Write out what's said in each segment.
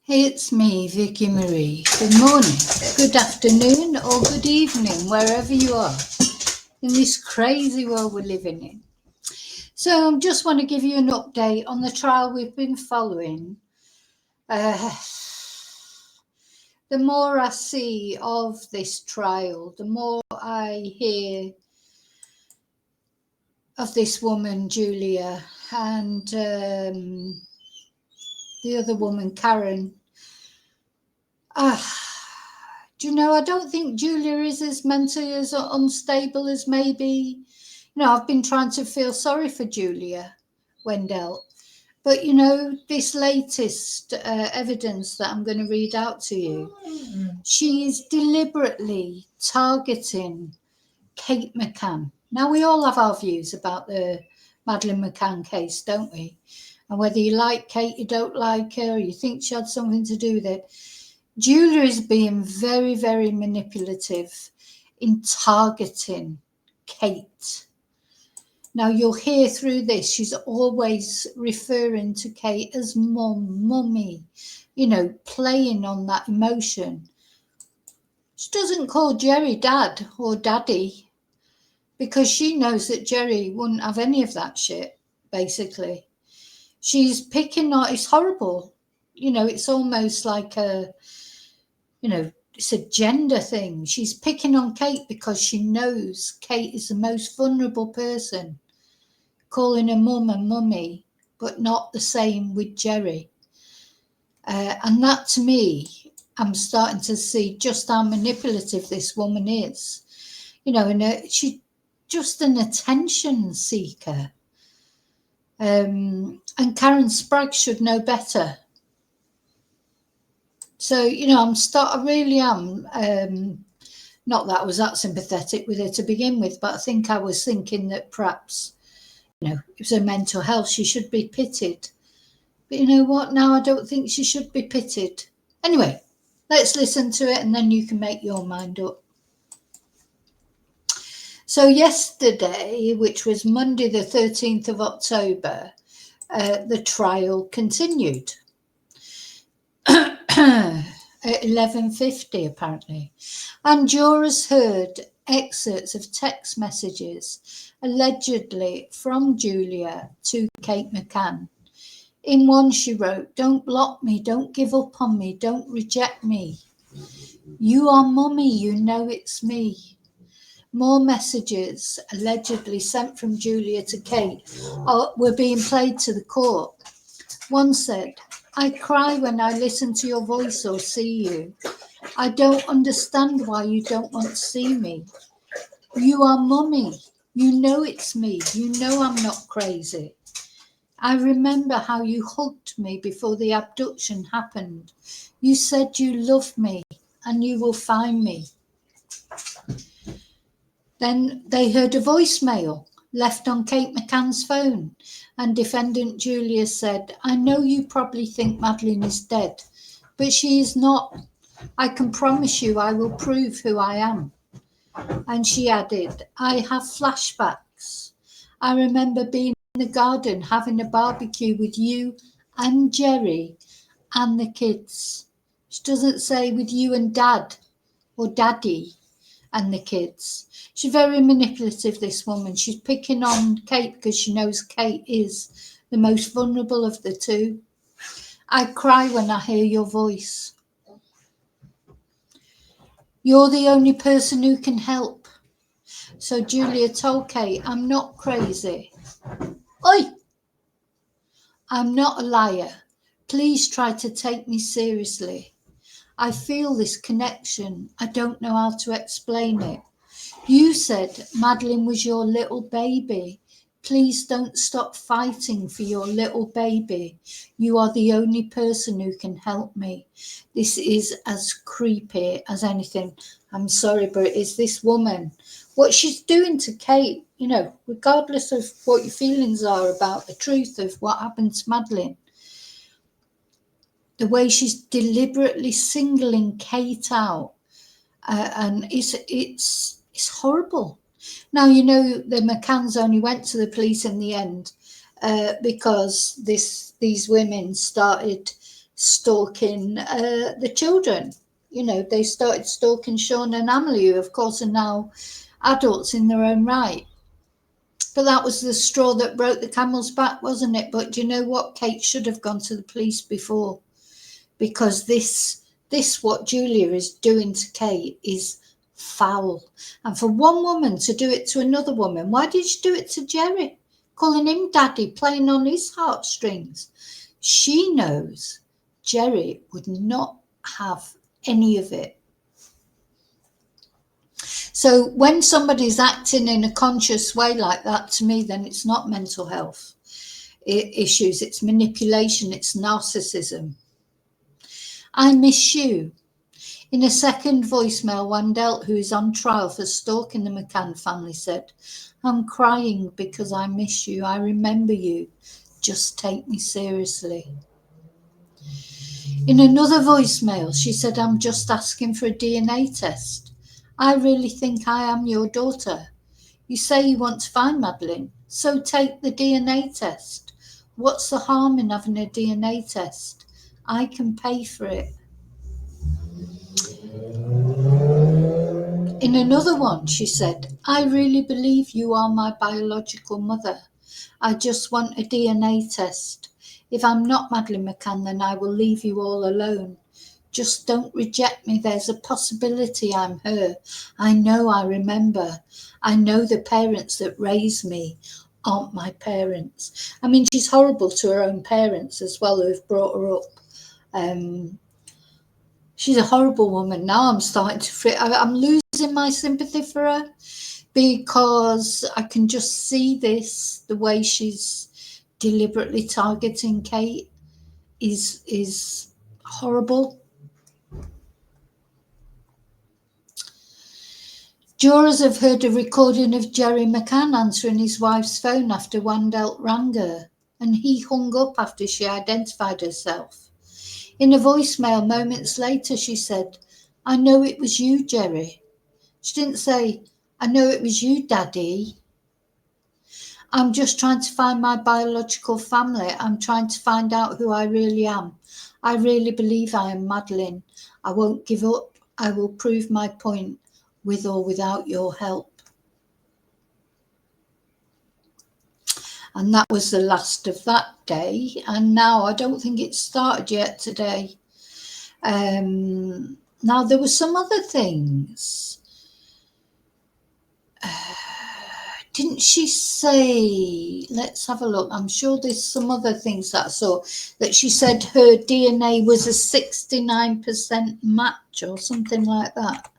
It's me, Vicky Marie. Good morning, good afternoon, or good evening, wherever you are in this crazy world we're living in. So I just want to give you an update on the trial we've been following. The more I see of this trial, the more I hear of this woman, Julia, and the other woman, Karen. Do you know, I don't think Julia is as mentally as unstable as maybe, I've been trying to feel sorry for Julia Wandelt. But, this latest evidence that I'm going to read out to you, she is deliberately targeting Kate McCann. Now, we all have our views about the Madeleine McCann case, don't we? And whether you like Kate, you don't like her, or you think she had something to do with it. Julia is being very, very manipulative in targeting Kate. Now, you'll hear through this, she's always referring to Kate as mummy, playing on that emotion. She doesn't call Gerry dad or daddy because she knows that Gerry wouldn't have any of that shit, basically. She's picking on, it's horrible. It's almost like it's a gender thing. She's picking on Kate because she knows Kate is the most vulnerable person, calling her mum and mummy, but not the same with Gerry. And that, to me, I'm starting to see just how manipulative this woman is. And she's just an attention seeker. And Karen Spragg should know better. So, I really am, not that I was that sympathetic with her to begin with, but I think I was thinking that perhaps, it was her mental health. She should be pitied. But you know what? Now I don't think she should be pitied. Anyway, let's listen to it and then you can make your mind up. So yesterday, which was Monday the 13th of October, the trial continued. At 11:50 apparently, and jurors heard excerpts of text messages allegedly from Julia to Kate McCann. In one she wrote, "Don't block me, don't give up on me, don't reject me. You are mummy, you know it's me." More messages allegedly sent from Julia to Kate were being played to the court. One said, "I cry when I listen to your voice or see you. I don't understand why you don't want to see me. You are mummy. You know it's me. You know I'm not crazy. I remember how you hugged me before the abduction happened. You said you love me and you will find me." Then they heard a voicemail left on Kate McCann's phone, and defendant Julia said, "I know you probably think Madeleine is dead, but she is not. I can promise you I will prove who I am." And she added, "I have flashbacks. I remember being in the garden having a barbecue with you and Gerry and the kids." She doesn't say with you and dad or daddy and the kids. She's very manipulative, this woman. She's picking on Kate because she knows Kate is the most vulnerable of the two. "I cry when I hear your voice. You're the only person who can help." So Julia told Kate, "I'm not crazy. Oi! I'm not a liar. Please try to take me seriously. I feel this connection. I don't know how to explain it. You said Madeleine was your little baby. Please don't stop fighting for your little baby. You are the only person who can help me." This is as creepy as anything. I'm sorry, but it is this woman. What she's doing to Kate, regardless of what your feelings are about the truth of what happened to Madeleine, the way she's deliberately singling Kate out, and it's horrible. Now, the McCanns only went to the police in the end because these women started stalking the children. You know, they started stalking Sean and Emily, who of course are now adults in their own right. But that was the straw that broke the camel's back, wasn't it? But do you know what? Kate should have gone to the police before, because this what Julia is doing to Kate is foul. And for one woman to do it to another woman, why did she do it to Gerry? Calling him daddy, playing on his heartstrings. She knows Gerry would not have any of it. So when somebody's acting in a conscious way like that, to me, then it's not mental health issues, it's manipulation, it's narcissism. I miss you. In a second voicemail, Wandelt, who is on trial for stalking the McCann family, said, I'm crying because I miss you. I remember you. Just take me seriously. In another voicemail, she said, I'm just asking for a DNA test. I really think I am your daughter. You say you want to find Madeleine, so take the DNA test. What's the harm in having a DNA test? I can pay for it. In another one, she said, I really believe you are my biological mother. I just want a DNA test. If I'm not Madeleine McCann, then I will leave you all alone. Just don't reject me. There's a possibility I'm her. I know, I remember. I know the parents that raised me aren't my parents. I mean, she's horrible to her own parents as well, who've brought her up. She's a horrible woman. Now I'm starting to I'm losing my sympathy for her, because I can just see this, the way she's deliberately targeting Kate is horrible. Jurors have heard a recording of Gerry McCann answering his wife's phone after Wandelt rang her, and he hung up after she identified herself. In a voicemail moments later, she said, I know it was you, Gerry. She didn't say, I know it was you, Daddy. I'm just trying to find my biological family. I'm trying to find out who I really am. I really believe I am Madeleine. I won't give up. I will prove my point, with or without your help. And that was the last of that day. And now I don't think it's started yet today. Now there were some other things. Didn't she say, let's have a look. I'm sure there's some other things that I saw, that she said her DNA was a 69% match or something like that.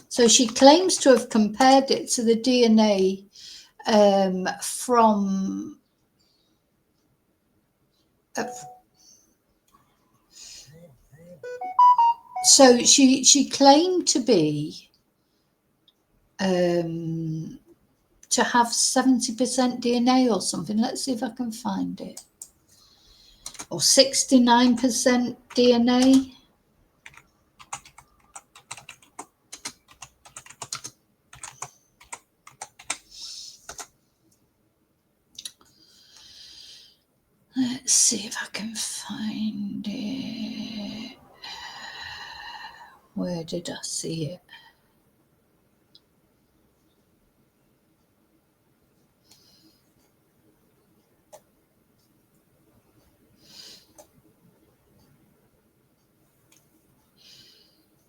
So she claims to have compared it to the DNA from so she claimed to be to have 70% DNA or something. Let's see if I can find it. Or 69% DNA. Let's see if I can find it. Where did I see it?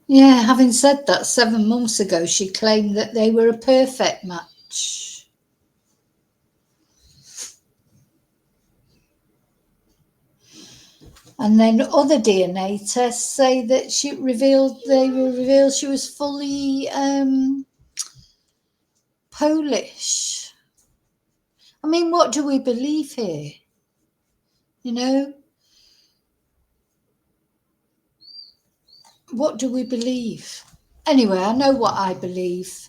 Yeah, having said that, 7 months ago, she claimed that they were a perfect match. And then other DNA tests say that they revealed she was fully Polish. I mean, what do we believe here? You know? What do we believe? Anyway, I know what I believe.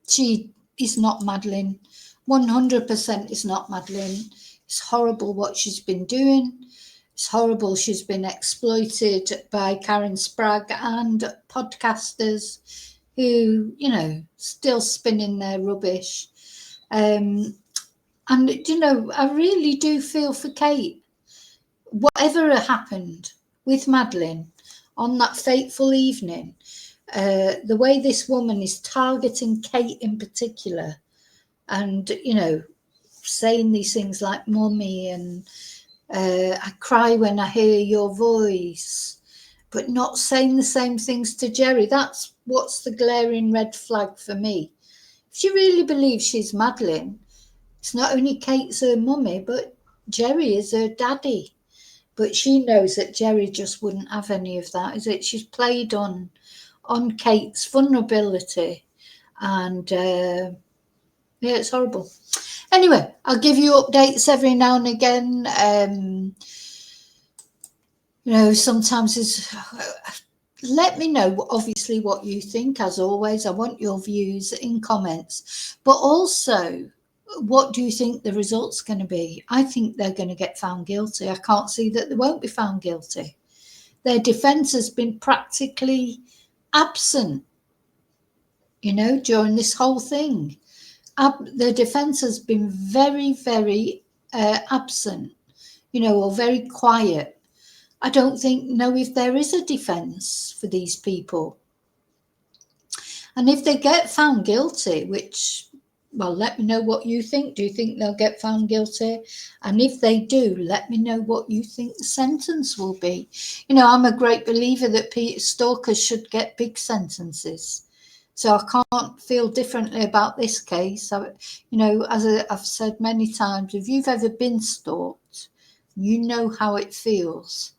She is not Madeleine. 100% is not Madeleine. It's horrible what she's been doing. It's horrible she's been exploited by Karen Spragg and podcasters who, you know, still spinning their rubbish. And, you know, I really do feel for Kate. Whatever happened with Madeleine on that fateful evening, the way this woman is targeting Kate in particular, and, you know, saying these things like mummy and I cry when I hear your voice, but not saying the same things to Gerry. That's what's the glaring red flag for me. If she really believes she's Madeleine, it's not only Kate's her mummy, but Gerry is her daddy. But she knows that Gerry just wouldn't have any of that, is it? She's played on Kate's vulnerability, and yeah, it's horrible. Anyway, I'll give you updates every now and again. You know, sometimes it's... let me know, obviously, what you think. As always, I want your views in comments. But also, what do you think the result's going to be? I think they're going to get found guilty. I can't see that they won't be found guilty. Their defence has been practically absent, you know, during this whole thing. The defence has been very, very absent, you know, or very quiet. I don't know if there is a defence for these people. And if they get found guilty, which, well, let me know what you think. Do you think they'll get found guilty? And if they do, let me know what you think the sentence will be. You know, I'm a great believer that stalkers should get big sentences. So I can't feel differently about this case. You know, as I've said many times, if you've ever been stalked, you know how it feels.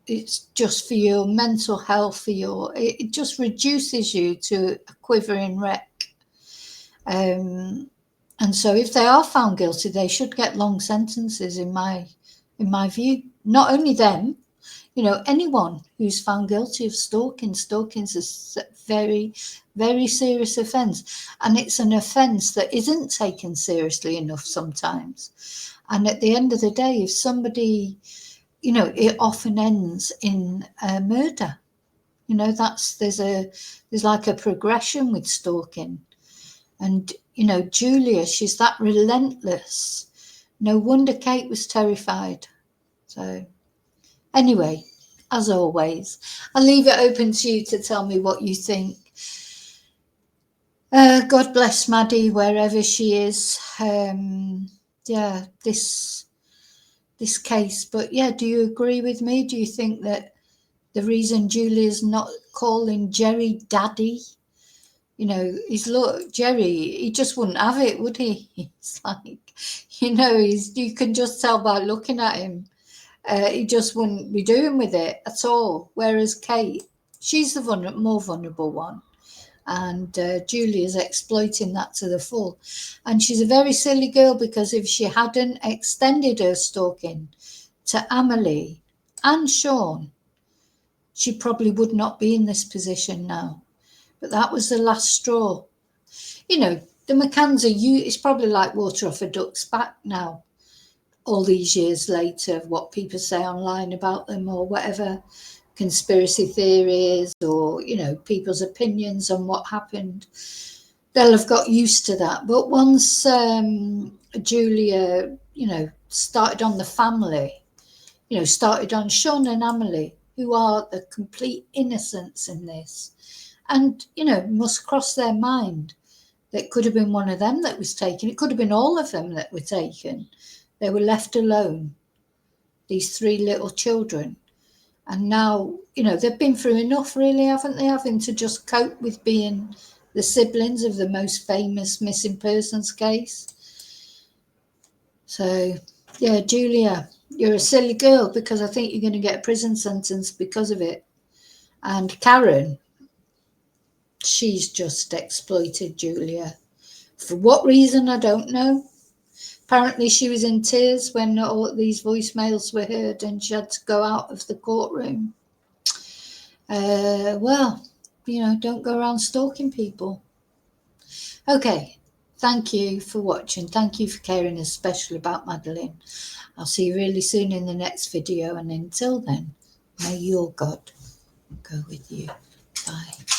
It's just for your mental health, it just reduces you to a quivering wreck. And so if they are found guilty, they should get long sentences in my view. Not only them, you know, anyone who's found guilty of stalking. Stalking's a very, very serious offence, and it's an offence that isn't taken seriously enough sometimes. And at the end of the day, if somebody, you know, it often ends in murder. You know, there's like a progression with stalking. And, you know, Julia, she's that relentless. No wonder Kate was terrified. So anyway, as always, I'll leave it open to you to tell me what you think. God bless Maddie, wherever she is. Yeah, this case. But yeah, do you agree with me? Do you think that the reason Julia's not calling Gerry daddy, you know, is, look, Gerry, he just wouldn't have it, would he? It's like, you know, you can just tell by looking at him. He just wouldn't be doing with it at all. Whereas Kate, she's the more vulnerable one. And Julia's exploiting that to the full. And she's a very silly girl, because if she hadn't extended her stalking to Amelie and Sean, she probably would not be in this position now. But that was the last straw. You know, the McCanns it's probably like water off a duck's back now, all these years later, what people say online about them, or whatever conspiracy theories, or, you know, people's opinions on what happened. They'll have got used to that. But once Julia, you know, started on the family, you know, started on Sean and Amelie, who are the complete innocents in this, and, you know, must cross their mind that it could have been one of them that was taken. It could have been all of them that were taken. They were left alone, these three little children. And now, you know, they've been through enough, really, haven't they? Having to just cope with being the siblings of the most famous missing persons case. So, yeah, Julia, you're a silly girl, because I think you're going to get a prison sentence because of it. And Karen, she's just exploited Julia. For what reason, I don't know. Apparently she was in tears when all these voicemails were heard and she had to go out of the courtroom. Well, you know, don't go around stalking people. Okay, thank you for watching. Thank you for caring, especially about Madeleine. I'll see you really soon in the next video, and until then, may your God go with you. Bye.